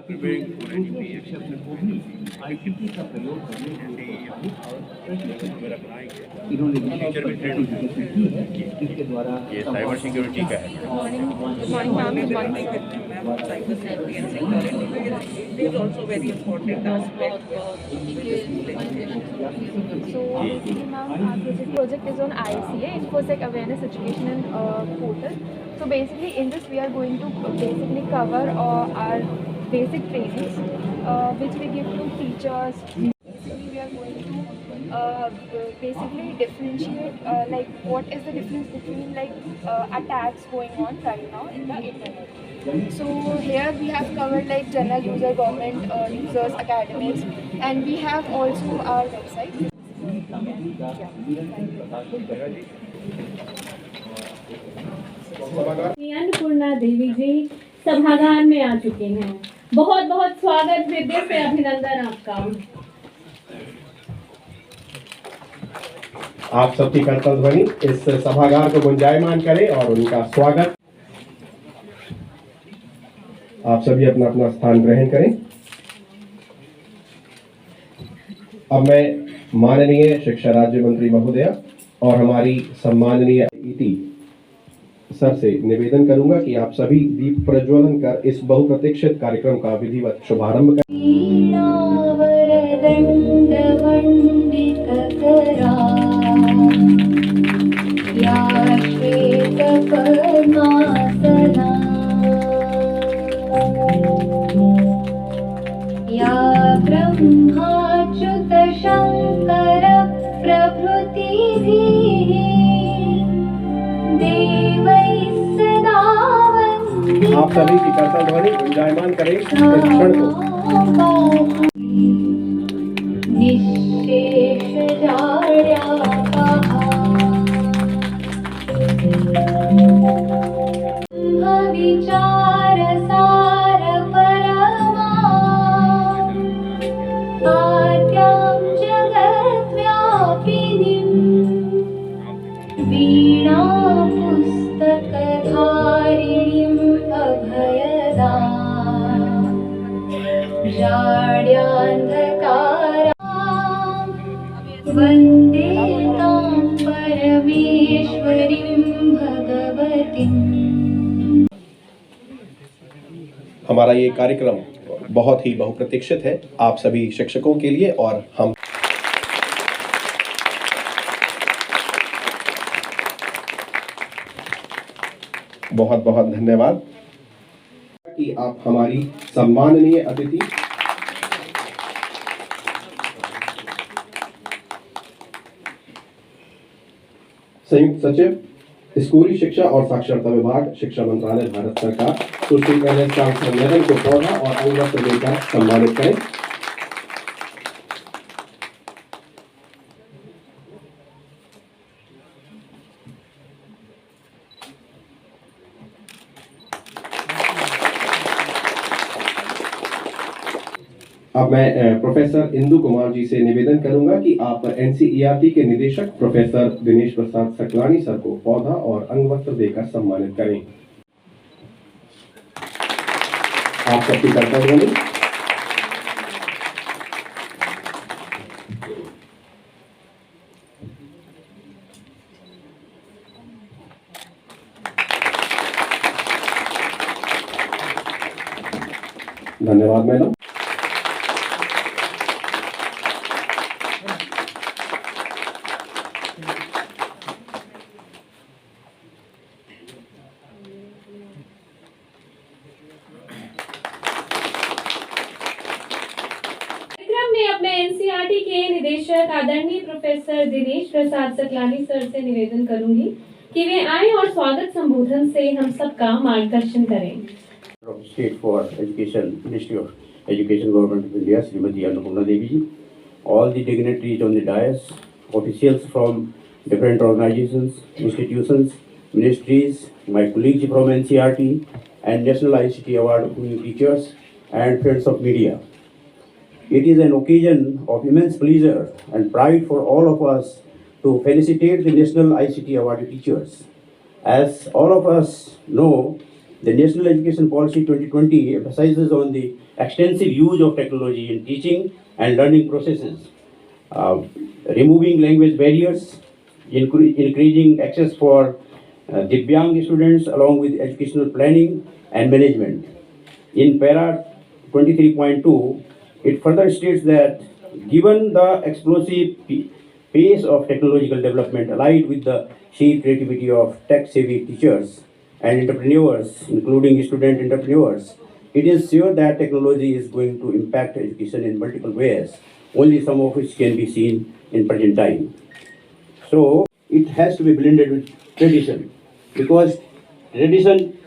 preparing for any PhD. ICT का प्रयोग करने वगैरह बनाएंगे। इन्होंने फ्यूचर में ट्रेंड विकसित की है जिसके द्वारा ये साइबर सिक्योरिटी का है। Good morning, ma'am. Is one thing with you, ma'am, cyber safety and security. It is also very important aspect with schooling. So basically, ma'am, our project is on ICA, InfoSec Awareness Education and Portal. So basically, in this we are going to basically cover our basic trainings, which we give to teachers. Basically, we are going to basically differentiate like what is the difference between attacks going on right now in the internet. So here we have covered like general user, government users, academics, and we have also our website. Annapurna Devi जी सभागार में आ चुके हैं। बहुत बहुत स्वागत, हृदय से अभिनंदन आपका। आप सबकी करतल ध्वनि इस सभागार को गुंजायमान करें और उनका स्वागत। आप सभी अपना अपना स्थान ग्रहण करें। अब मैं माननीय शिक्षा राज्य मंत्री महोदया और हमारी सम्माननीय ईटी सर से निवेदन करूंगा कि आप सभी दीप प्रज्वलन कर इस बहुप्रतीक्षित कार्यक्रम का विधिवत शुभारंभ करें। ब्रह्माच्युत शंकर प्रभृतिभिः देवैः सदा वन्दिता। आप सभी की करतल ध्वनि गुंजायमान करें इस क्षण को। निःशेष विचार सार परमा आद्यां जगद्व्यापिनीं वीणा पुस्तकधारिणीम् अभयदां जाड्यान्धकारां वन्दे तां परमेश्वरीं भगवतीम्। हमारा ये कार्यक्रम बहुत ही बहुप्रतीक्षित है आप सभी शिक्षकों के लिए और हम बहुत बहुत धन्यवाद कि आप हमारी सम्माननीय अतिथि संयुक्त सचिव स्कूली शिक्षा और साक्षरता विभाग शिक्षा मंत्रालय भारत सरकार सुश्री एन.एस. मैडम को पौधा और अंगवस्त्र देकर सम्मानित करें। अब मैं प्रोफेसर इंदु कुमार जी से निवेदन करूंगा कि आप एनसीईआरटी के निदेशक प्रोफेसर दिनेश प्रसाद सकलानी सर को पौधा और अंगवस्त्र देकर सम्मानित करें। आप सबकी करतल ध्वनि। धन्यवाद मैडम। अपने एनसीईआरटी के निदेशक आदरणीय प्रोफेसर दिनेश प्रसाद सकलानी सर से निवेदन करूंगी कि वे आए और स्वागत संबोधन से हम सबका मार्गदर्शन करें। State for Education, Ministry of Education, Government of India, Srimati Annapurna Devi ji, all the dignitaries on the dais, officials from different organizations, institutions, ministries, my colleagues from NCERT and National ICT Award winning teachers and friends of media. It is an occasion of immense pleasure and pride for all of us to felicitate the National ICT Award teachers. As all of us know, The National Education Policy 2020 emphasizes on the extensive use of technology in teaching and learning processes, removing language barriers, increasing access for Divyang students along with educational planning and management. In para 23.2, it further states that given the explosive pace of technological development allied with the sheer creativity of tech-savvy teachers and entrepreneurs, including student entrepreneurs, it is sure that technology is going to impact education in multiple ways, only some of which can be seen in present time. So it has to be blended with tradition, because tradition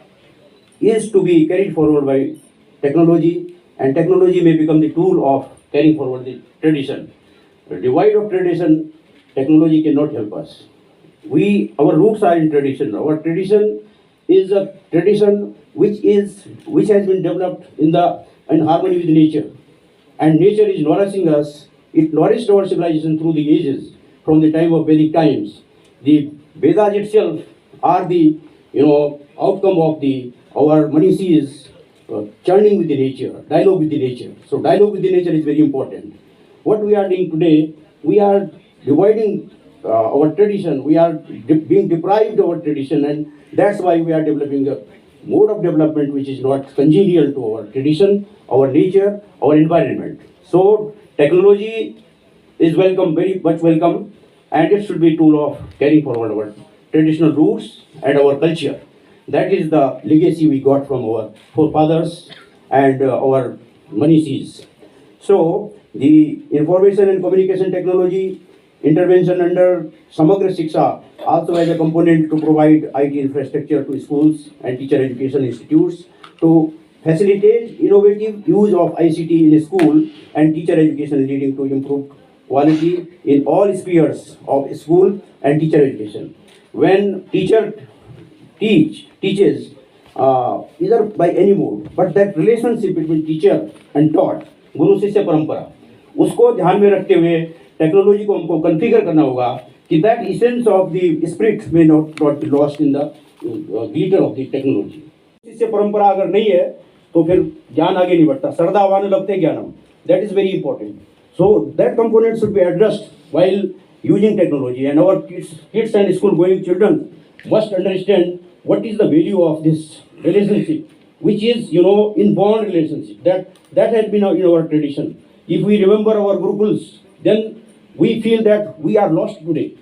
is to be carried forward by technology, and technology may become the tool of carrying forward the tradition. Devoid of tradition, technology cannot help us. Our roots are in tradition. Our tradition is a tradition which has been developed in harmony with nature, and nature is nourishing us. It nourished our civilization through the ages, from the time of Vedic times. The Vedas itself are the outcome of our Manishis churning with the nature, dialogue with the nature. So dialogue with the nature is very important. What we are doing today, we are dividing our tradition. We are being deprived of our tradition, and that's why we are developing a mode of development which is not congenial to our tradition, our nature, our environment. So technology is welcome, very much welcome, and it should be a tool of carrying forward our traditional roots and our culture. That is the legacy we got from our forefathers and our Manishis. So the information and communication technology intervention under Samagra Shiksha also has a component to provide IT infrastructure to schools and teacher education institutes to facilitate innovative use of ICT in school and teacher education, leading to improved quality in all spheres of school and teacher education. When teacher teaches either by any mode, but that relationship between teacher and taught, गुरु शिष्य परंपरा, उसको ध्यान में रखते हुए technology को हमको configure करना होगा कि that essence of the spirit may not be lost in the glitter of the technology. शिष्य परंपरा अगर नहीं है तो फिर ज्ञान आगे नहीं बढ़ता. श्रद्धावान लभते ज्ञानम, that is very important. So that component should be addressed while using technology, and our kids and school going children must understand what is the value of this relationship, which is inborn relationship that has been in our tradition. If we remember our gurukuls, then we feel that we are lost today.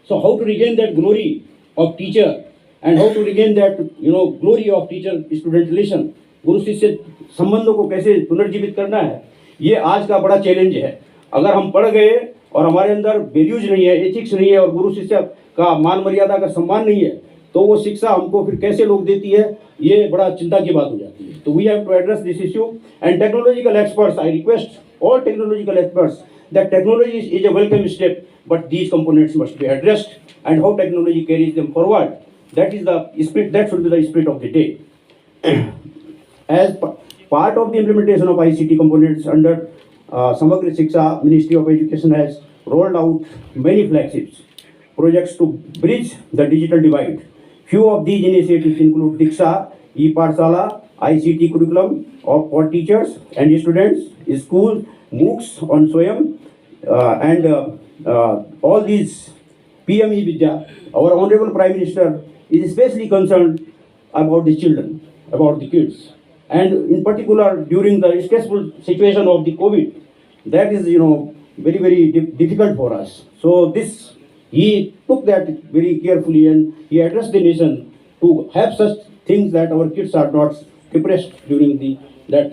So how to regain that glory of teacher, and how to regain that glory of teacher student relation, गुरु शिष्य संबंधों को कैसे पुनर्जीवित करना है, ये आज का बड़ा चैलेंज है. अगर हम पढ़ गए और हमारे अंदर वैल्यूज नहीं है, एथिक्स नहीं है, और गुरु शिष्य का मान मर्यादा का सम्मान नहीं है, तो वो शिक्षा हमको फिर कैसे लोग देती है, ये बड़ा चिंता की बात हो जाती है. तो we have to address this issue, and technological experts, I request all technological experts that technology is a welcome step, but these components must be addressed, and how technology carries them forward, that is the spirit, that should be the spirit of the day. As part of the implementation of ICT components under Samagra Shiksha, Ministry of Education has rolled out many flagships projects to bridge the digital divide. Few of these initiatives include Diksha, e-Pathshala, ICT curriculum for teachers and students, schools, MOOCs on Swayam, and all these PME Vidya. Our Honorable Prime Minister is especially concerned about the children, about the kids, and in particular during the stressful situation of the COVID, that is very, very difficult for us. So he took that very carefully, and he addressed the nation to have such things that our kids are not depressed during that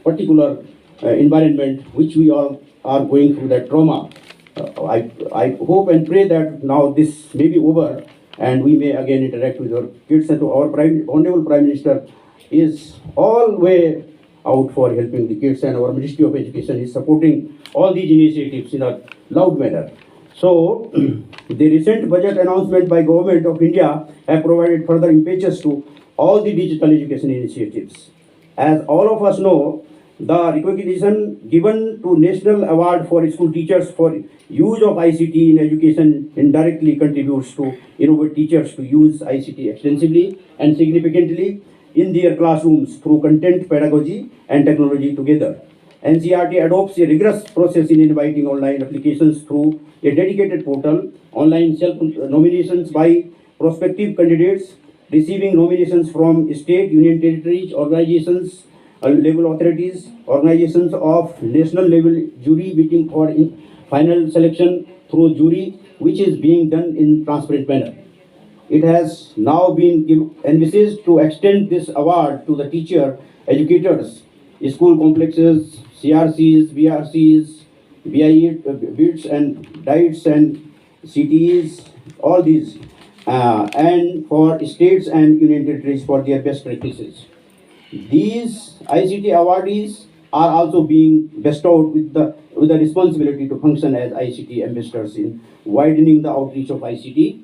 particular environment which we all are going through, that trauma. I hope and pray that now this may be over and we may again interact with our kids, and our Honorable Prime Minister is all way out for helping the kids, and our Ministry of Education is supporting all these initiatives in a loud manner. So the recent budget announcement by Government of India have provided further impetus to all the digital education initiatives. As all of us know, the recognition given to National Award for School Teachers for use of ICT in education indirectly contributes to innovate teachers to use ICT extensively and significantly, in their classrooms through content pedagogy and technology together. NCERT adopts a rigorous process in inviting online applications through a dedicated portal, online self-nominations by prospective candidates, receiving nominations from state, union territories, organizations, level authorities, organizations of national level jury waiting for final selection through jury, which is being done in transparent manner. It has now been envisaged to extend this award to the teacher, educators, school complexes, CRCs, BRCs, BIDs and DIETs and CTEs, all these, and for states and union territories for their best practices. These ICT awardees are also being bestowed with the responsibility to function as ICT ambassadors in widening the outreach of ICT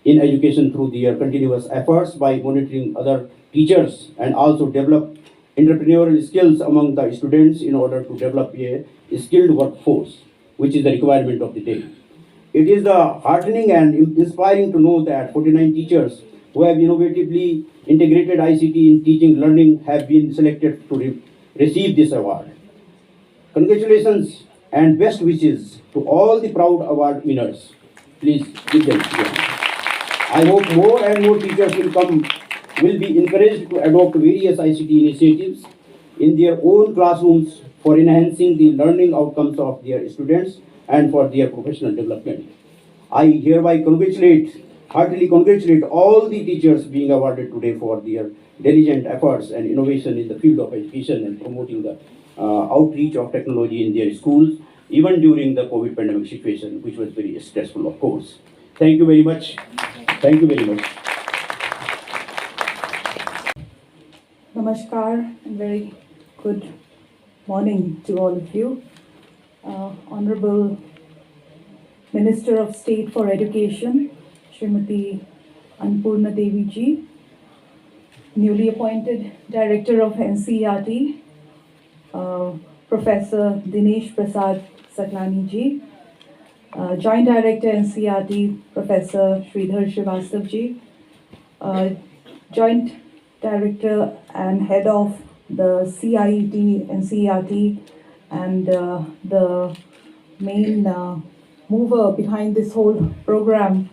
in education through their continuous efforts by monitoring other teachers and also develop entrepreneurial skills among the students in order to develop a skilled workforce, which is the requirement of the day. It is heartening and inspiring to know that 49 teachers who have innovatively integrated ICT in teaching learning have been selected to receive this award. Congratulations and best wishes to all the proud award winners. Please give them. I hope more and more teachers will be encouraged to adopt various ICT initiatives in their own classrooms for enhancing the learning outcomes of their students and for their professional development. I hereby heartily congratulate all the teachers being awarded today for their diligent efforts and innovation in the field of education and promoting the outreach of technology in their schools, even during the COVID pandemic situation, which was very stressful, of course. Thank you very much. Thank you very much. Namaskar and very good morning to all of you. Honorable Minister of State for Education, Srimati Annapurna Devi ji, newly appointed Director of NCERT, Professor Dinesh Prasad Saklani ji, Joint Director NCERT, Professor Sridhar Srivastav ji, Joint Director and Head of the CIET NCERT, and the main mover behind this whole program,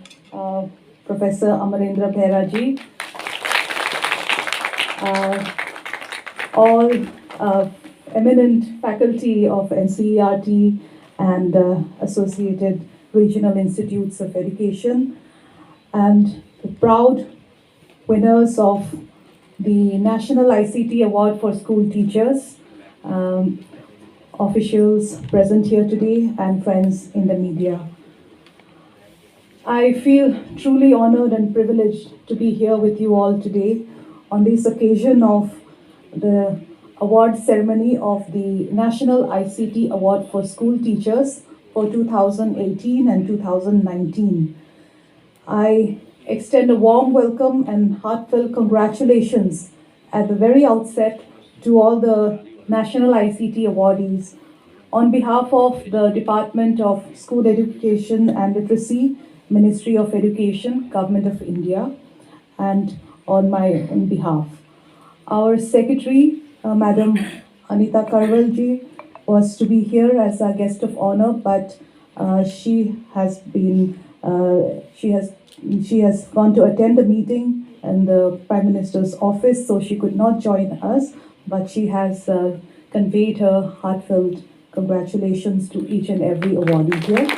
Professor Amarendra Behra ji, all eminent faculty of NCERT and associated regional institutes of education, and the proud winners of the National ICT Award for School Teachers, officials present here today, and friends in the media. I feel truly honored and privileged to be here with you all today on this occasion of the award ceremony of the National ICT Award for School Teachers for 2018 and 2019. I extend a warm welcome and heartfelt congratulations at the very outset to all the National ICT awardees. On behalf of the Department of School Education and Literacy, Ministry of Education, Government of India, and on my own behalf. Our Secretary, Madam Anita Karwal ji, was to be here as our guest of honor, but she has gone to attend a meeting in the Prime Minister's office, so she could not join us, but she has conveyed her heartfelt congratulations to each and every awardee here.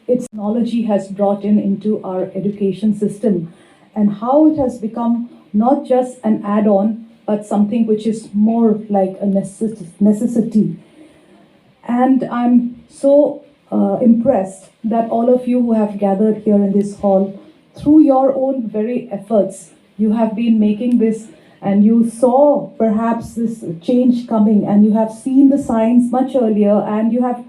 Its technology has brought into our education system, and how it has become not just an add-on, but something which is more like a necessity. And I'm so impressed that all of you who have gathered here in this hall, through your own very efforts, you have been making this, and you saw perhaps this change coming, and you have seen the signs much earlier, and you have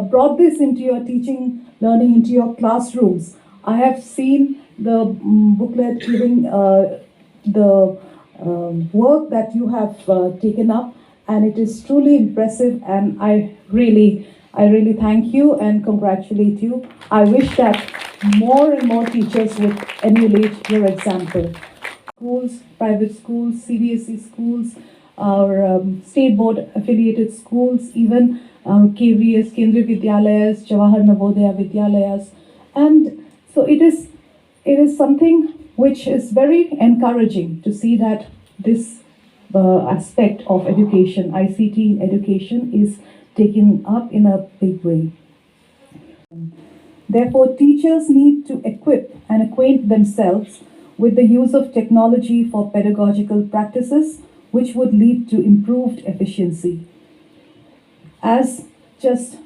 brought this into your teaching, learning, into your classrooms. I have seen the booklet giving the work that you have taken up, and it is truly impressive, and I really thank you and congratulate you. I wish that more and more teachers would emulate your example. Schools, private schools, CBSE schools, our state board affiliated schools, even KVS, Kendriya Vidyalayas, Jawahar Navodaya Vidyalayas. And so it is something which is very encouraging to see that this aspect of education, ICT in education, is taken up in a big way. Therefore, teachers need to equip and acquaint themselves with the use of technology for pedagogical practices, which would lead to improved efficiency. As just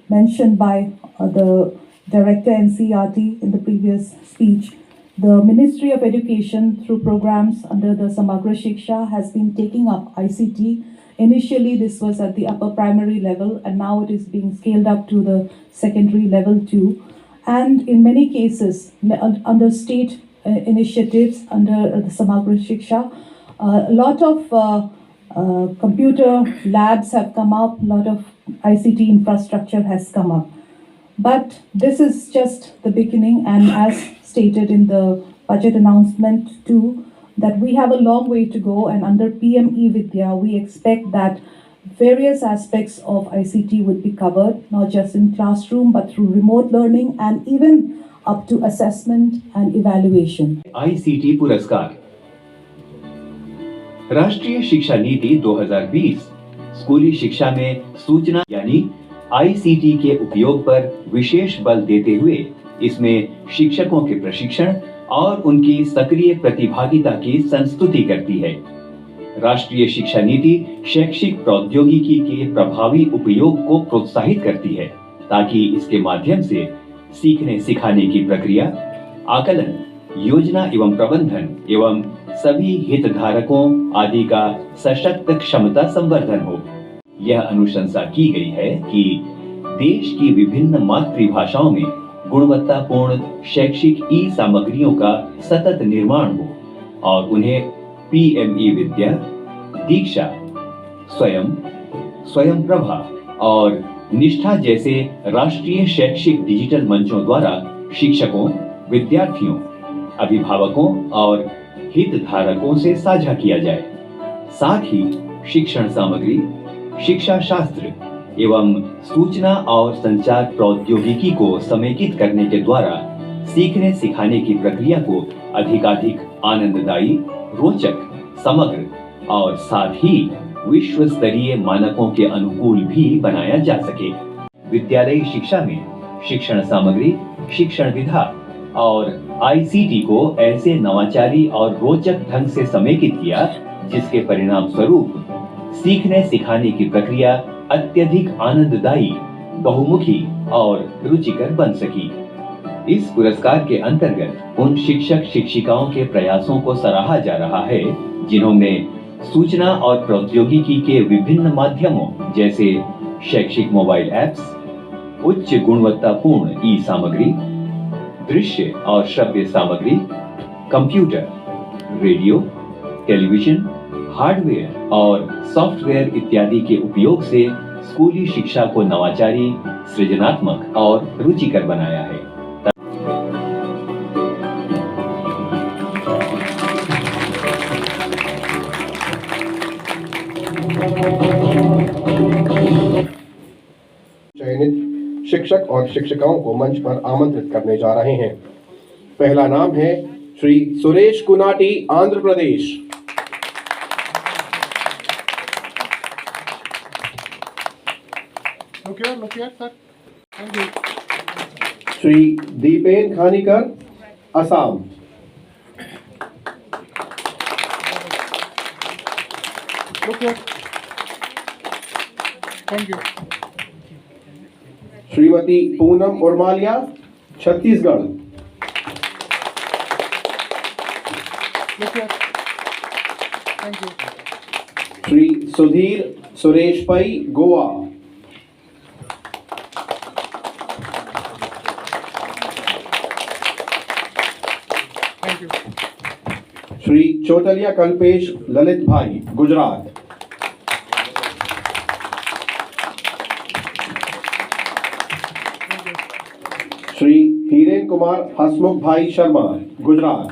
mentioned by the Director NCERT in the previous speech, the Ministry of Education, through programs under the Samagra Shiksha, has been taking up ICT. Initially, this was at the upper primary level, and now it is being scaled up to the secondary level too. And in many cases, under state initiatives, under the Samagra Shiksha, a lot of computer labs have come up, a lot of ICT infrastructure has come up. But this is just the beginning, and as stated in the budget announcement too, that we have a long way to go, and under PM eVidya, we expect that various aspects of ICT would be covered, not just in classroom, but through remote learning and even up to assessment and evaluation. ICT पुरस्कार राष्ट्रीय शिक्षा नीति 2020 स्कूली शिक्षा में सूचना यानी ICT के उपयोग पर विशेष बल देते हुए इसमें शिक्षकों के प्रशिक्षण और उनकी सक्रिय प्रतिभागिता की संस्तुति करती है। राष्ट्रीय शिक्षा नीति शैक्षिक प्रौद्योगिकी के प्रभावी उपयोग को प्रोत्साहित करती है ताकि इसके माध्यम से सीखने सिखाने की प्रक्रिया, आकलन, योजना एवं प्रबंधन एवं सभी हितधारकों आदि का सशक्त क्षमता संवर्धन हो। यह अनुशंसा की गई है कि देश की विभिन्न मातृभाषाओं में गुणवत्तापूर्ण शैक्षिक ई सामग्रियों का सतत निर्माण हो और उन्हें PM eVidya, दीक्षा, स्वयं प्रभा और निष्ठा जैसे राष्ट्रीय शैक्षिक डिजिटल मंचों द्वारा शिक्षकों, विद्यार्थियों, अभिभावकों और हितधारकों से साझा किया जाए। साथ ही शिक्षण सामग्री, शिक्षा शास्त्र एवं सूचना और संचार प्रौद्योगिकी को समेकित करने के द्वारा सीखने सिखाने की प्रक्रिया को अधिकाधिक आनंददायी, रोचक, समग्र और साथ ही विश्व स्तरीय मानकों के अनुकूल भी बनाया जा सके। विद्यालयी शिक्षा में शिक्षण सामग्री, शिक्षण विधा और ICT को ऐसे नवाचारी और रोचक ढंग से समेकित किया जिसके परिणाम स्वरूप सीखने सिखाने की प्रक्रिया अत्यधिक आनंददायी, बहुमुखी और रुचिकर बन सकी। इस पुरस्कार के अंतर्गत उन शिक्षक शिक्षिकाओं के प्रयासों को सराहा जा रहा है जिन्होंने सूचना और प्रौद्योगिकी के विभिन्न माध्यमों जैसे शैक्षिक मोबाइल ऐप्स, उच्च गुणवत्तापूर्ण ई सामग्री, दृश्य और श्रव्य सामग्री, कंप्यूटर, रेडियो, टेलीविजन, हार्डवेयर और सॉफ्टवेयर इत्यादि के उपयोग से स्कूली शिक्षा को नवाचारी, सृजनात्मक और रुचिकर बनाया है। चयनित शिक्षक और शिक्षिकाओं को मंच पर आमंत्रित करने जा रहे हैं। पहला नाम है Shri Suresh कुनाटी, Andhra Pradesh. Look here, sir. Thank you. Shri Dipen खानीकर, Assam. Look here. Thank you. Shrimati Poonam उर्मालिया, Chhattisgarh. Look here. Thank you. Shri Sudhir Suresh पै, गोवा। Thank you. श्री चौतलिया कल्पेश ललित भाई, गुजरात। श्री हीरेन नवीन कुमार हसमुख भाई शर्मा, गुजरात।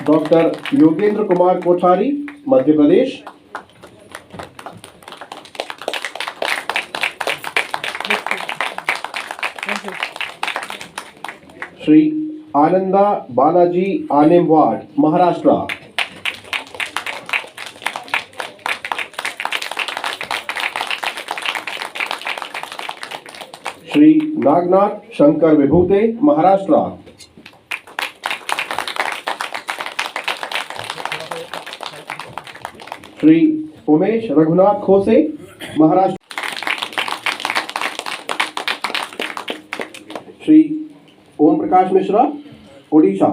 डॉक्टर योगेंद्र कुमार कोठारी, मध्य प्रदेश। श्री आनंदा बालाजी आनेमवाड, महाराष्ट्र। श्री नागनाथ शंकर विभूते, महाराष्ट्र। श्री उमेश रघुनाथ खोसे, महाराष्ट्र। श्री ओम प्रकाश मिश्रा, ओडिशा।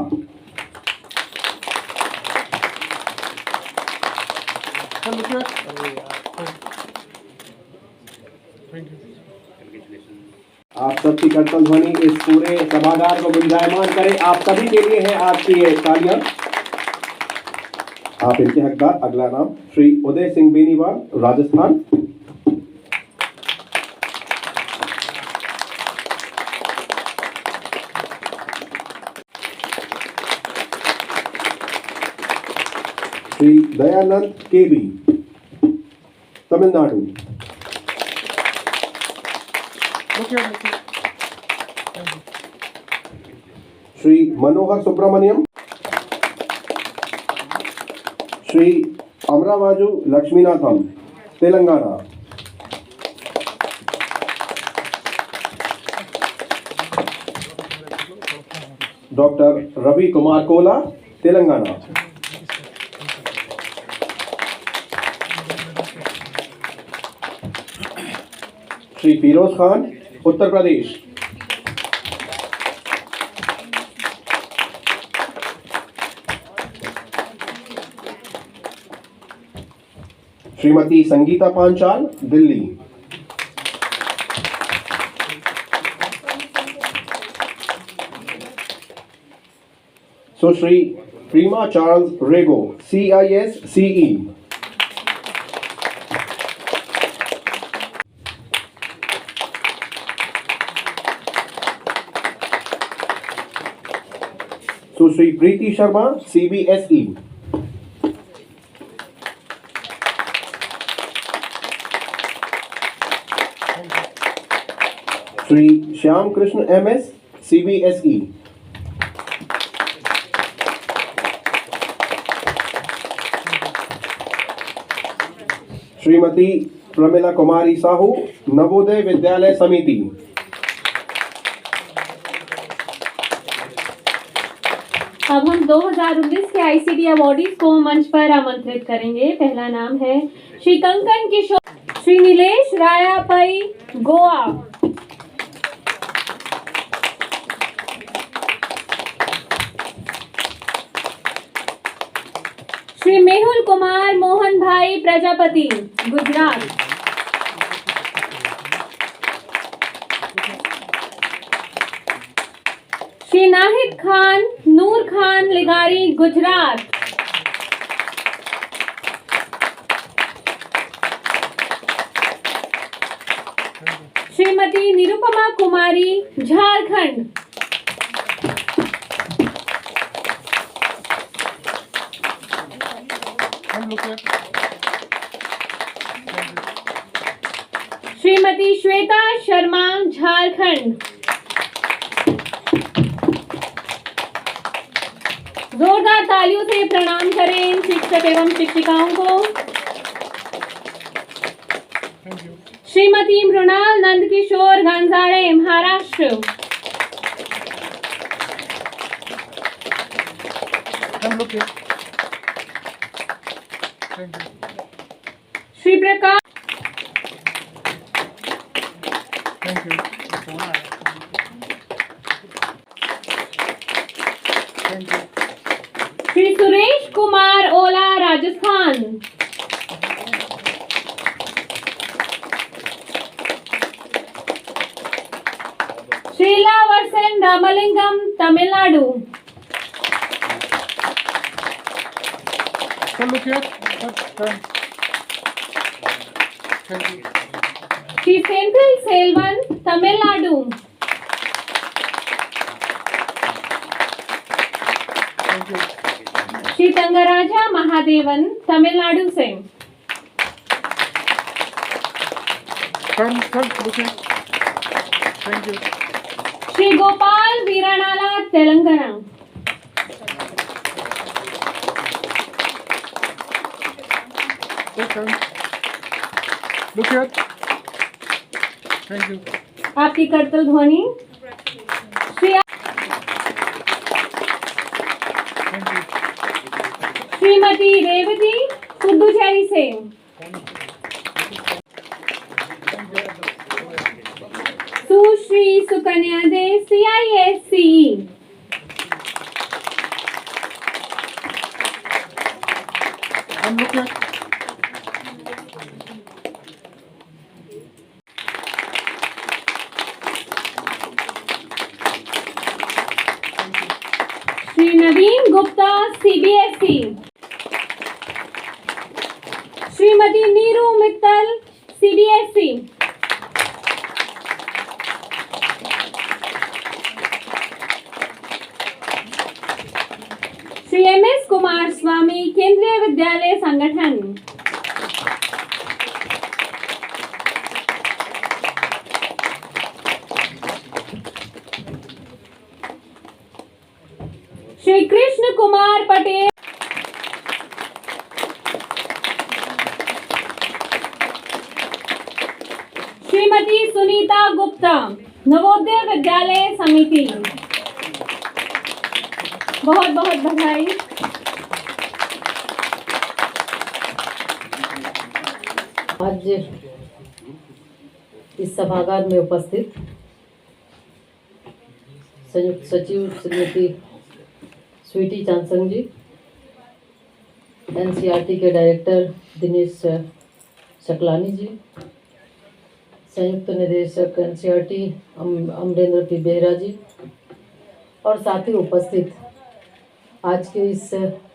आप सबकी करतल ध्वनि इस पूरे सभागार को गुंजायमान करे। आप सभी के लिए है आपकी ये तालियां। आप इनके हकदार। अगला नाम Shri Uday Singh Beniwal, Rajasthan. Shri Dayanand K B, Tamil Nadu. Shri Manohar Subramaniam. Shri Amarawaju Lakshminatham, Telangana. Doctor Ravi Kumar Kola, Telangana. Shri Firoz Khan, Uttar Pradesh. Shrimati Sangeeta Panchal, Delhi. Sushri Preema Charles Rego, CIS CE। Sushri Preeti Sharma, CBSE। Shri Shyam Krishna MS, CBSE। Shrimati Pramila Kumari Sahu, Navodaya Vidyalaya Samiti. अब हम 2019 के ICT अवॉर्डीज को मंच पर आमंत्रित करेंगे। पहला नाम है श्री कंकन किशोर, श्री नीलेश रायापई, गोवा। श्री मेहुल कुमार मोहन भाई प्रजापति, गुजरात। श्री नाहिद खान नूर खान लिगारी, गुजरात। श्रीमती निरुपमा कुमारी, झारखंड। श्रीमती श्वेता शर्मा, झारखंड। जोरदार तालियों से प्रणाम करें इन शिक्षक एवं शिक्षिकाओं को। Shrimati Mrinal Nandkishor Ganjade, Maharashtra. Shri Prakash Shri Suresh Kumar Ola, Rajasthan. Sheela Varsan Ramalingam, Tamil Nadu. Thank you. Shri Senthil Selvan, Tamil Nadu. Thank you. Shri Thangaraja Mahadevan, Tamil Nadu से। Sir look here. Thank you. Shri Gopal Veeranala, Telangana. Yes, sir. Look here. Thank you. आपकी करतल ध्वनि। Shri Thank you. श्रीमती रेवती, पुदुचेरी से। सुश्री सुकन्या दे, CISCE। And look here. Shri Naveen Gupta, CBSE। Shrimati Neeru Mittal, CBSE। Shri MS Kumar स्वामी, केंद्रीय विद्यालय संगठन। श्री कृष्ण कुमार पटेल। श्रीमती सुनीता गुप्ता, नवोदय विद्यालय समिति। बहुत बहुत बधाई। आज इस सभागार में उपस्थित संयुक्त सचिव श्रीमती स्वीटी चांसंग जी, NCERT के डायरेक्टर दिनेश शकलानी जी, संयुक्त निदेशक NCERT अमरेंद्र पी बेहरा जी, और साथ ही उपस्थित आज के इस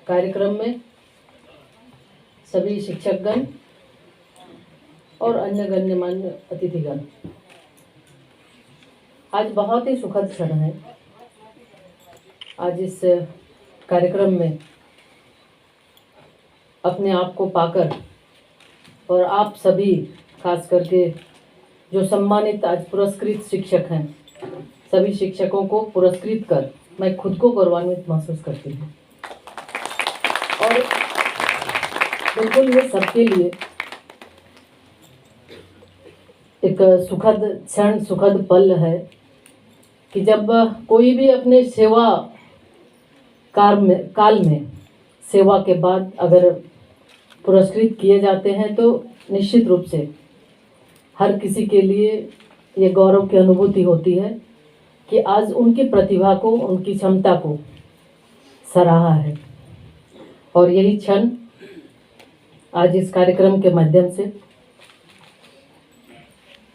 कार्यक्रम में सभी शिक्षकगण और अन्य गण्यमान्य अतिथिगण। आज बहुत ही सुखद क्षण है। आज इस कार्यक्रम में अपने आप को पाकर और आप सभी खास करके जो सम्मानित आज पुरस्कृत शिक्षक हैं, सभी शिक्षकों को पुरस्कृत कर मैं खुद को गौरवान्वित महसूस करती हूँ। और बिल्कुल ये सबके लिए एक सुखद क्षण, सुखद पल है कि जब कोई भी अपने सेवा काल में सेवा के बाद अगर पुरस्कृत किए जाते हैं तो निश्चित रूप से हर किसी के लिए ये गौरव की अनुभूति होती है कि आज उनकी प्रतिभा को, उनकी क्षमता को सराहा है। और यही क्षण आज इस कार्यक्रम के माध्यम से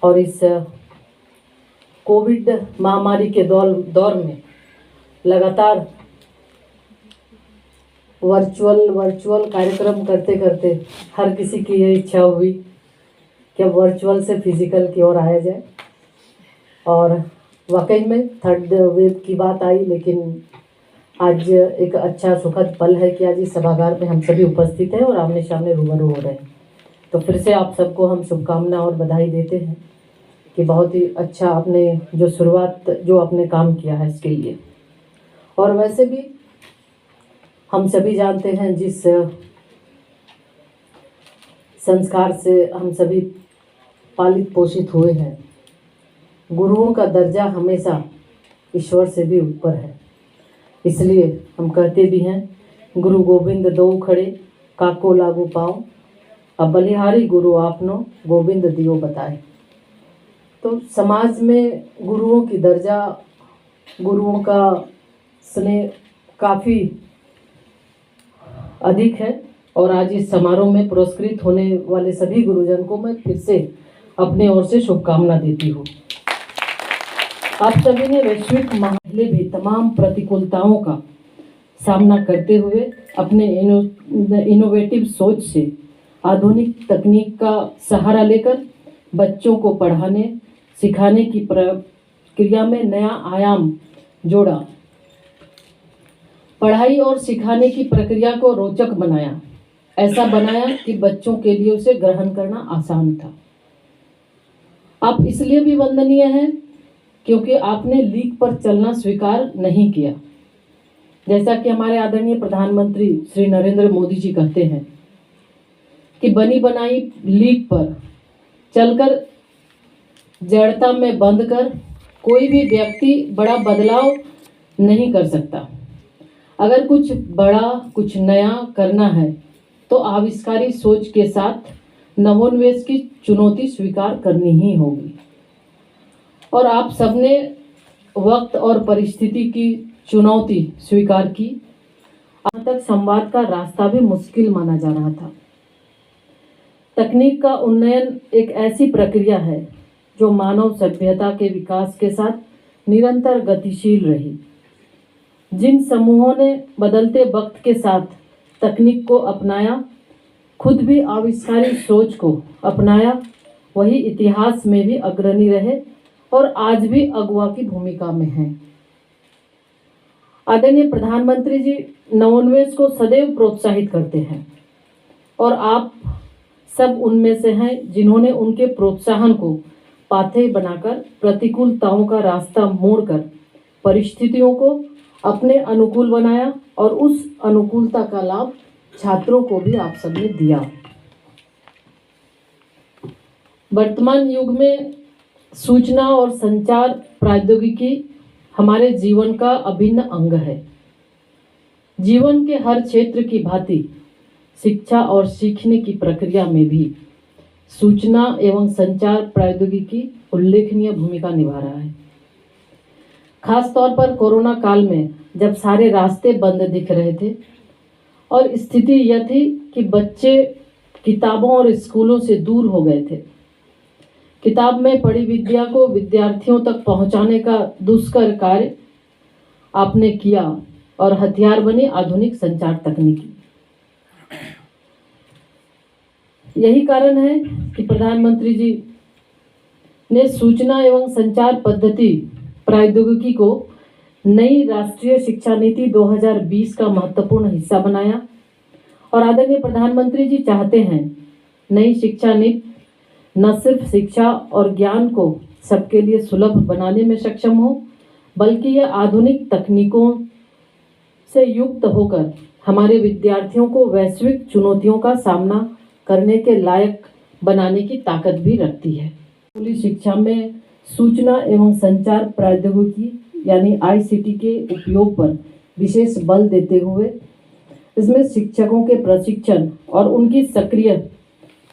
और इस कोविड महामारी के दौर में लगातार वर्चुअल कार्यक्रम करते करते हर किसी की ये इच्छा हुई कि अब वर्चुअल से फिजिकल की ओर आया जाए। और वाकई में थर्ड वेव की बात आई, लेकिन आज एक अच्छा सुखद पल है कि आज इस सभागार में हम सभी उपस्थित हैं और आमने सामने रूबरू हो रहे हैं। तो फिर से आप सबको हम शुभकामना और बधाई देते हैं कि बहुत ही अच्छा आपने जो शुरुआत जो आपने काम किया है इसके लिए। और वैसे भी हम सभी जानते हैं जिस संस्कार से हम सभी पालित पोषित हुए हैं, गुरुओं का दर्जा हमेशा ईश्वर से भी ऊपर है। इसलिए हम कहते भी हैं, गुरु गोविंद दो खड़े काको लागू पाओ, अब बलिहारी गुरु आपनो गोविंद दियो बताए। तो समाज में गुरुओं की दर्जा, गुरुओं का स्नेह काफ़ी अधिक है। और आज इस समारोह में पुरस्कृत होने वाले सभी गुरुजन को मैं फिर से अपने ओर से शुभकामना देती हूँ। आप सभी ने वैश्विक महामारी भी तमाम प्रतिकूलताओं का सामना करते हुए अपने इनोवेटिव सोच से आधुनिक तकनीक का सहारा लेकर बच्चों को पढ़ाने सिखाने की प्रक्रिया में नया आयाम जोड़ा। पढ़ाई और सिखाने की प्रक्रिया को रोचक बनाया, ऐसा बनाया कि बच्चों के लिए उसे ग्रहण करना आसान था। आप इसलिए भी वंदनीय हैं क्योंकि आपने लीक पर चलना स्वीकार नहीं किया। जैसा कि हमारे आदरणीय प्रधानमंत्री श्री नरेंद्र मोदी जी कहते हैं कि बनी बनाई लीक पर चलकर जड़ता में बंद कर कोई भी व्यक्ति बड़ा बदलाव नहीं कर सकता। अगर कुछ बड़ा कुछ नया करना है तो आविष्कारी सोच के साथ नवोन्मेष की चुनौती स्वीकार करनी ही होगी। और आप सबने वक्त और परिस्थिति की चुनौती स्वीकार की। आज तक संवाद का रास्ता भी मुश्किल माना जा रहा था। तकनीक का उन्नयन एक ऐसी प्रक्रिया है जो मानव सभ्यता के विकास के साथ निरंतर गतिशील रही। जिन समूहों ने बदलते वक्त के साथ तकनीक को अपनाया, खुद भी आविष्कारी सोच को अपनाया, वही इतिहास में भी अग्रणी रहे और आज भी अगुवा की भूमिका में हैं। आदरणीय प्रधानमंत्री जी नवोन्मेष को सदैव प्रोत्साहित करते हैं और आप सब उनमें से हैं जिन्होंने उनके प्रोत्साहन को पाथेय बनाकर प्रतिकूलताओं का रास्ता मोड़कर परिस्थितियों को अपने अनुकूल बनाया और उस अनुकूलता का लाभ छात्रों को भी आप सबने दिया। वर्तमान युग में सूचना और संचार प्रौद्योगिकी हमारे जीवन का अभिन्न अंग है। जीवन के हर क्षेत्र की भांति शिक्षा और सीखने की प्रक्रिया में भी सूचना एवं संचार प्रौद्योगिकी उल्लेखनीय भूमिका निभा रहा है। खास तौर पर कोरोना काल में जब सारे रास्ते बंद दिख रहे थे और स्थिति यह थी कि बच्चे किताबों और स्कूलों से दूर हो गए थे। किताब में पढ़ी विद्या को विद्यार्थियों तक पहुंचाने का दुष्कर कार्य आपने किया और हथियार बनी आधुनिक संचार तकनीकी। यही कारण है कि प्रधानमंत्री जी ने सूचना एवं संचार पद्धति प्रौद्योगिकी को नई राष्ट्रीय शिक्षा नीति 2020 का महत्वपूर्ण हिस्सा बनाया। और आदरणीय प्रधानमंत्री जी चाहते हैं नई शिक्षा नीति न सिर्फ शिक्षा और ज्ञान को सबके लिए सुलभ बनाने में सक्षम हो, बल्कि यह आधुनिक तकनीकों से युक्त होकर हमारे विद्यार्थियों को वैश्विक चुनौतियों का सामना करने के लायक बनाने की ताकत भी रखती है। स्कूली शिक्षा में सूचना एवं संचार प्रौद्योगिकी यानी ICT के उपयोग पर विशेष बल देते हुए इसमें शिक्षकों के प्रशिक्षण और उनकी सक्रिय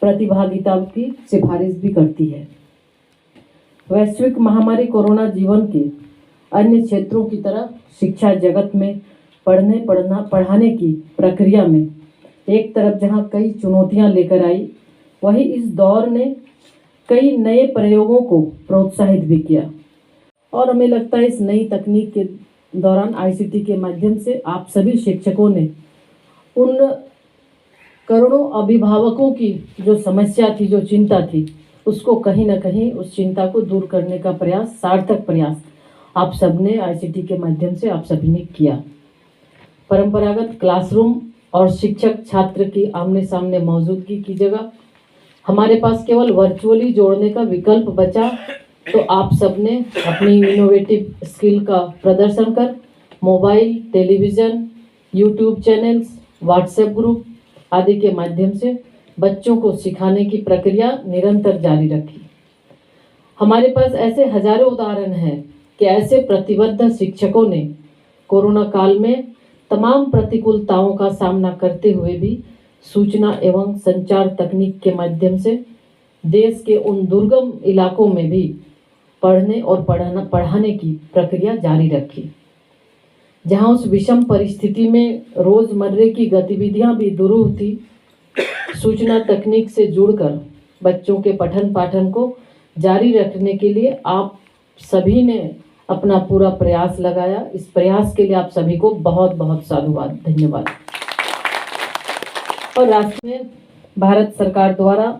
प्रतिभागिता की सिफारिश भी करती है। वैश्विक महामारी कोरोना जीवन के अन्य क्षेत्रों की तरह शिक्षा जगत में पढ़ाने की प्रक्रिया में एक तरफ जहां कई चुनौतियां लेकर आई, वहीं इस दौर ने कई नए प्रयोगों को प्रोत्साहित भी किया। और हमें लगता है इस नई तकनीक के दौरान ICT के माध्यम से आप सभी शिक्षकों ने उन करोड़ों अभिभावकों की जो समस्या थी, जो चिंता थी, उसको कहीं ना कहीं उस चिंता को दूर करने का प्रयास, सार्थक प्रयास आप सबने ICT के माध्यम से आप सभी ने किया। परंपरागत क्लासरूम और शिक्षक छात्र की आमने सामने मौजूदगी की जगह हमारे पास केवल वर्चुअली जोड़ने का विकल्प बचा, तो आप सबने अपनी इनोवेटिव स्किल का प्रदर्शन कर mobile, television, YouTube channels, WhatsApp group आदि के माध्यम से बच्चों को सिखाने की प्रक्रिया निरंतर जारी रखी। हमारे पास ऐसे हजारों उदाहरण हैं कि ऐसे प्रतिबद्ध शिक्षकों ने कोरोना काल में तमाम प्रतिकूलताओं का सामना करते हुए भी सूचना एवं संचार तकनीक के माध्यम से देश के उन दुर्गम इलाकों में भी पढ़ने और पढ़ाने की प्रक्रिया जारी रखी, जहां उस विषम परिस्थिति में रोजमर्रे की गतिविधियां भी दुरूह थी। सूचना तकनीक से जुड़कर बच्चों के पठन पाठन को जारी रखने के लिए आप सभी ने अपना पूरा प्रयास लगाया। इस प्रयास के लिए आप सभी को बहुत बहुत साधुवाद, धन्यवाद। और राष्ट्र में भारत सरकार द्वारा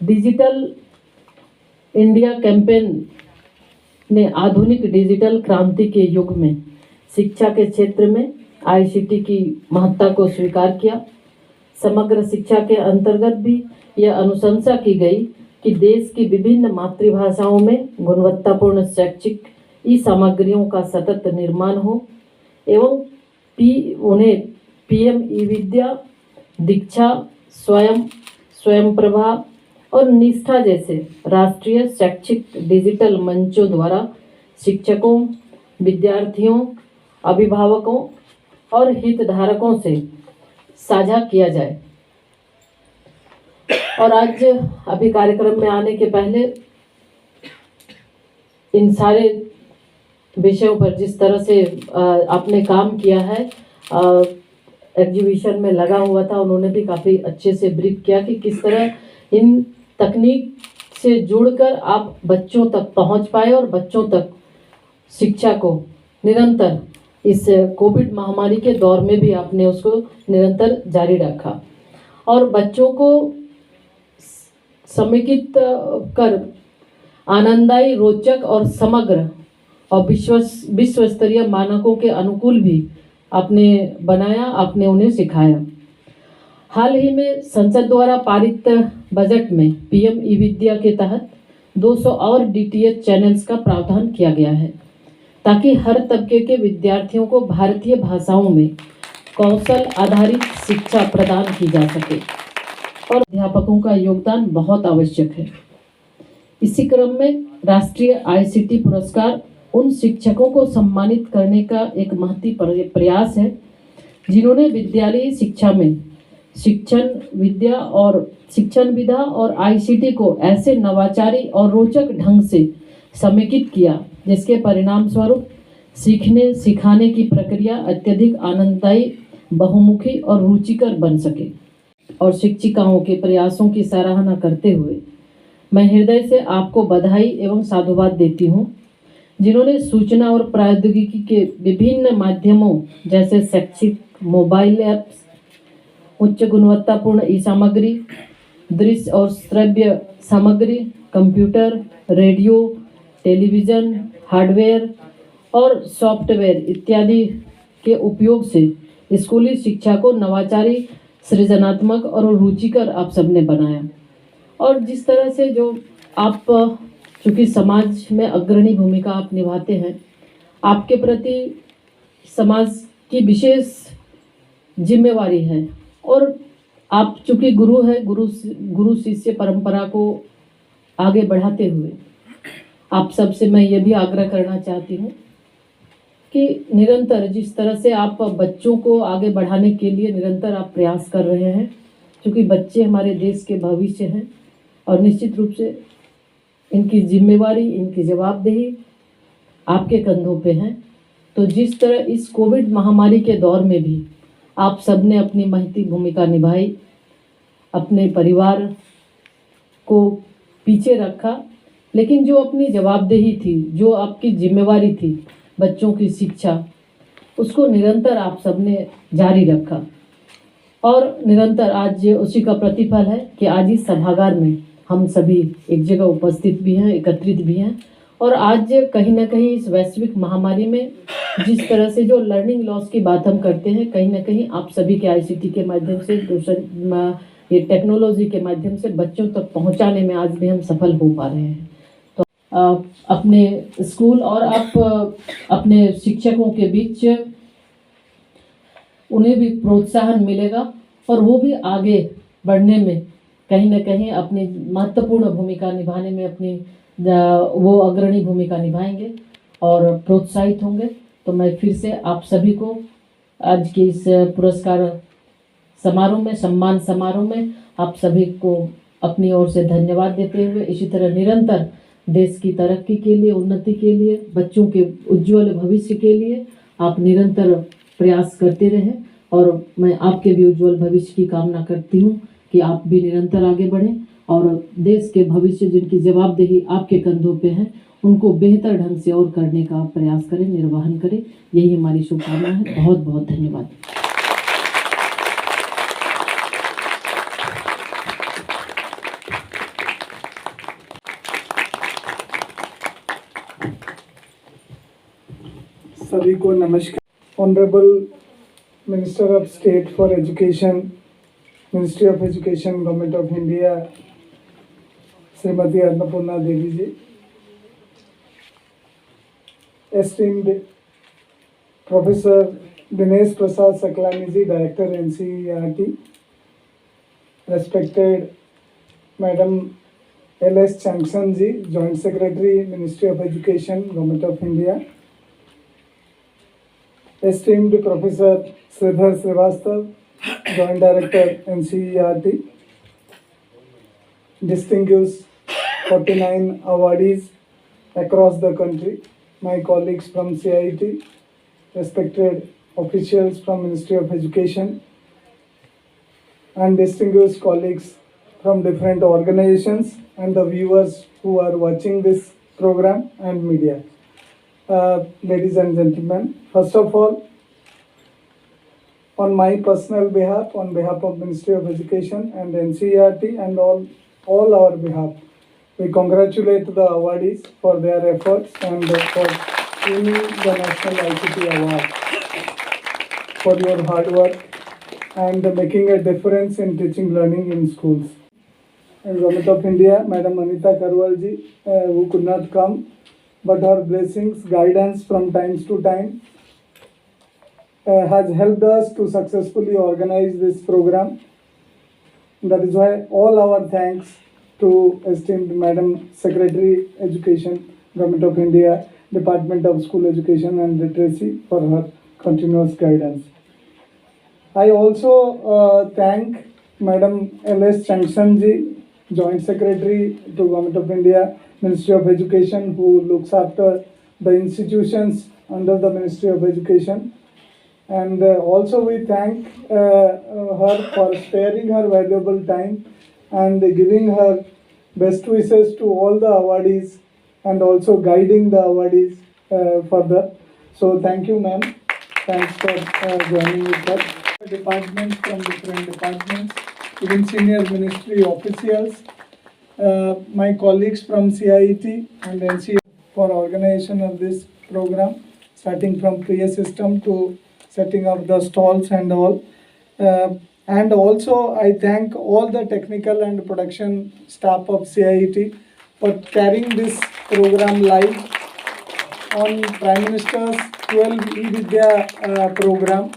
डिजिटल इंडिया कैंपेन ने आधुनिक डिजिटल क्रांति के युग में शिक्षा के क्षेत्र में आईसीटी की महत्ता को स्वीकार किया। समग्र शिक्षा के अंतर्गत भी यह अनुशंसा की गई कि देश की विभिन्न मातृभाषाओं में गुणवत्तापूर्ण शैक्षिक ई सामग्रियों का सतत निर्माण हो एवं उन्हें पीएम ई विद्या, दीक्षा, स्वयं प्रभा और निष्ठा जैसे राष्ट्रीय शैक्षिक डिजिटल मंचों द्वारा शिक्षकों, विद्यार्थियों, अभिभावकों और हितधारकों से साझा किया जाए। और आज अभी कार्यक्रम में आने के पहले इन सारे विषयों पर जिस तरह से आपने काम किया है, एग्जीबिशन में लगा हुआ था, उन्होंने भी काफ़ी अच्छे से ब्रीफ किया कि किस तरह इन तकनीक से जुड़कर आप बच्चों तक पहुंच पाए और बच्चों तक शिक्षा को निरंतर इस कोविड महामारी के दौर में भी आपने उसको निरंतर जारी रखा और बच्चों को समेकित कर आनंददायी, रोचक और समग्र और विश्व स्तरीय मानकों के अनुकूल भी आपने बनाया, आपने उन्हें सिखाया। हाल ही में संसद द्वारा पारित बजट में पीएम ई विद्या के तहत 200 और डीटीएच चैनल्स का प्रावधान किया गया है ताकि हर तबके के विद्यार्थियों को भारतीय भाषाओं में कौशल आधारित शिक्षा प्रदान की जा सके और अध्यापकों का योगदान बहुत आवश्यक है। इसी क्रम में राष्ट्रीय आईसीटी पुरस्कार उन शिक्षकों को सम्मानित करने का एक महत्वपूर्ण प्रयास है जिन्होंने विद्यालयी शिक्षा में शिक्षण विधा और आईसीटी को ऐसे नवाचारी और रोचक ढंग से समेकित किया जिसके परिणाम स्वरूप सीखने सिखाने की प्रक्रिया अत्यधिक आनंददायी, बहुमुखी और रुचिकर बन सके। और शिक्षिकाओं के प्रयासों की सराहना करते हुए मैं हृदय से आपको बधाई एवं साधुवाद देती हूँ जिन्होंने सूचना और प्रौद्योगिकी के विभिन्न माध्यमों जैसे शैक्षिक मोबाइल ऐप्स, उच्च गुणवत्तापूर्ण ई सामग्री, दृश्य और श्रव्य सामग्री, कंप्यूटर, रेडियो, टेलीविज़न, हार्डवेयर और सॉफ्टवेयर इत्यादि के उपयोग से स्कूली शिक्षा को नवाचारी, सृजनात्मक और रुचिकर आप सबने बनाया। और जिस तरह से जो आप चूँकि समाज में अग्रणी भूमिका आप निभाते हैं, आपके प्रति समाज की विशेष जिम्मेवारी है और आप चूँकि गुरु है, गुरु शिष्य परंपरा को आगे बढ़ाते हुए आप सबसे मैं ये भी आग्रह करना चाहती हूँ कि निरंतर जिस तरह से आप बच्चों को आगे बढ़ाने के लिए निरंतर आप प्रयास कर रहे हैं, क्योंकि बच्चे हमारे देश के भविष्य हैं और निश्चित रूप से इनकी जिम्मेवारी, इनकी जवाबदेही आपके कंधों पे है। तो जिस तरह इस कोविड महामारी के दौर में भी आप सबने अपनी महती भूमिका निभाई, अपने परिवार को पीछे रखा, लेकिन जो अपनी जवाबदेही थी, जो आपकी जिम्मेवारी थी बच्चों की शिक्षा, उसको निरंतर आप सबने जारी रखा और निरंतर आज उसी का प्रतिफल है कि आज इस सभागार में हम सभी एक जगह उपस्थित भी हैं, एकत्रित भी हैं। और आज कहीं ना कहीं इस वैश्विक महामारी में जिस तरह से जो लर्निंग लॉस की बात हम करते हैं, कहीं ना कहीं आप सभी के आईसीटी के माध्यम से, ये टेक्नोलॉजी के माध्यम से बच्चों तक पहुंचाने में आज भी हम सफल हो पा रहे हैं। तो अपने स्कूल और आप अपने शिक्षकों के बीच उन्हें भी प्रोत्साहन मिलेगा और वो भी आगे बढ़ने में कहीं ना कहीं अपनी महत्वपूर्ण भूमिका निभाने में अपनी वो अग्रणी भूमिका निभाएंगे और प्रोत्साहित होंगे। तो मैं फिर से आप सभी को आज के इस पुरस्कार समारोह में, सम्मान समारोह में आप सभी को अपनी ओर से धन्यवाद देते हुए इसी तरह निरंतर देश की तरक्की के लिए, उन्नति के लिए, बच्चों के उज्ज्वल भविष्य के लिए आप निरंतर प्रयास करते रहें और मैं आपके भी उज्ज्वल भविष्य की कामना करती हूँ कि आप भी निरंतर आगे बढ़ें और देश के भविष्य जिनकी जवाबदेही आपके कंधों पे है उनको बेहतर ढंग से और करने का प्रयास करें, निर्वहन करें। यही हमारी शुभकामना है। बहुत बहुत धन्यवाद। सभी को नमस्कार। Honourable minister of state for education, ministry of education, government of India, Shrimati Annapurna Devi ji, esteemed professor Dinesh Prasad Saklani ji, director NCERT, respected Madam L.S. Changsan ji, Joint Secretary, Ministry of Education, Government of India, esteemed Professor Sridhar Srivastav, Joint Director, NCERT, distinguished 49 awardees across the country, my colleagues from CIT, respected officials from Ministry of Education, and distinguished colleagues from different organizations and the viewers who are watching this program and media. Ladies and gentlemen, first of all, on my personal behalf, on behalf of Ministry of Education and NCERT and all our behalf, we congratulate the awardees for their efforts and for winning the National ICT Award for your hard work and making a difference in teaching learning in schools. And Government of India, Madam Anita Karwal ji, who could not come, but her blessings, guidance from times to time has helped us to successfully organize this program. That is why all our thanks to esteemed Madam Secretary Education, Government of India, Department of School Education and Literacy for her continuous guidance. I also thank Madam L.S. Changsan ji, Joint Secretary to Government of India, Ministry of Education, who looks after the institutions under the Ministry of Education. And also we thank her for sparing her valuable time and giving her best wishes to all the awardees and also guiding the awardees further. So thank you, ma'am. Thanks for joining with us. Departments from different departments, even senior ministry officials, my colleagues from CIT and NCERT for organization of this program, starting from PA system to setting up the stalls and all. And also I thank all the technical and production staff of CIT for carrying this program live on Prime Minister's 12 e-Vidya program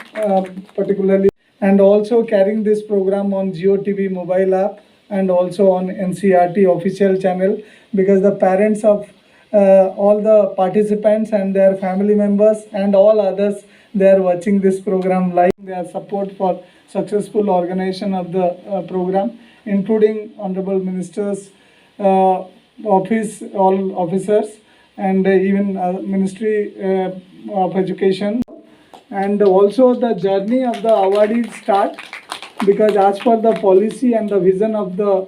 particularly, and also carrying this program on GeoTV mobile app and also on NCERT official channel, because the parents of all the participants and their family members and all others, they are watching this program live. Their support for successful organization of the program, including Honorable Minister's office, all officers, and even Ministry of Education. And also the journey of the awardees start, because as per the policy and the vision of the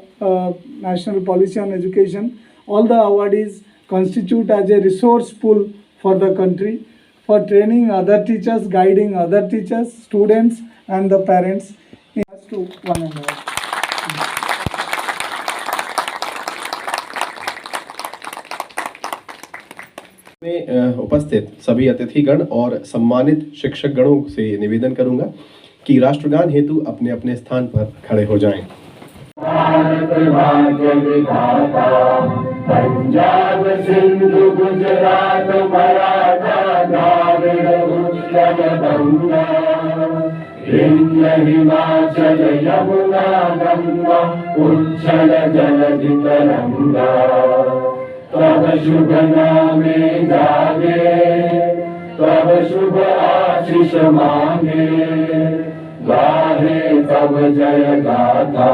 National Policy on Education, all the awardees constitute as a resource pool for the country, for training other teachers, guiding other teachers, students and the parents to one another. में उपस्थित सभी अतिथिगण और सम्मानित शिक्षक गणों से निवेदन करूंगा कि राष्ट्रगान हेतु अपने अपने स्थान पर खड़े हो जाएं। पंजाब सिंधु गुजरात मराठा द्राविड़ उत्कल गंगा विंध्य हिमाचल यमुना गंगा उच्छल जलधि तरंगा तब शुभ नामे जागे तब शुभ आशीष मांगे गाहे तब जय गाथा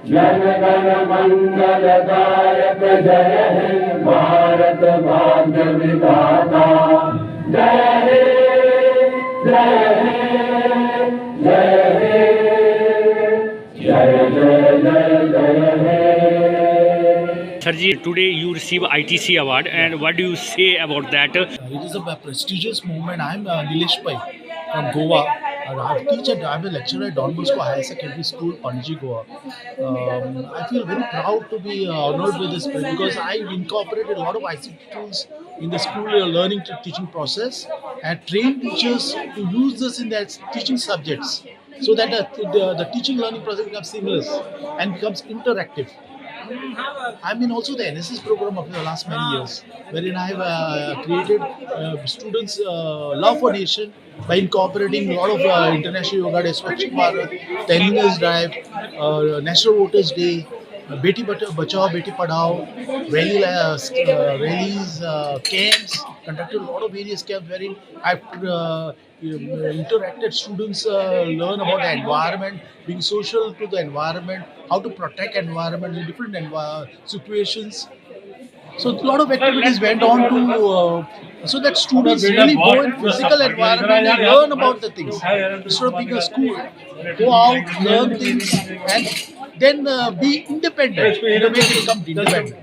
जन गण मंगलदायक जय हे भारत भाग्य विधाता जय हे जय हे जय हे जय जय जय जय हे। Sirji, today you receive ITC award, and what do you say about that? It is a prestigious movement. I am Nilesh Pai from Goa. I am a lecturer at Don Bosco Higher Secondary School, Panaji, Goa. I feel very proud to be honored with this because I incorporated a lot of ICT tools in the school learning to teaching process, and train teachers to use this in their teaching subjects so that the teaching learning process becomes seamless and becomes interactive. I've been also the NSS program of the last many years, wherein I've created students' love for nation by incorporating a lot of international yoga day, Swachh Bharat, Cleanliness Drive, National Voters Day, Beti Bachao, Beti Padhao, rallies, camps, conducted a lot of various camps wherein I've interacted students learn about the environment, being social to the environment, how to protect environment in different situations. So a lot of activities went on to so that students really go in physical environment and learn about the things instead of being a school. Go out, learn things, and then be independent in a way they become independent.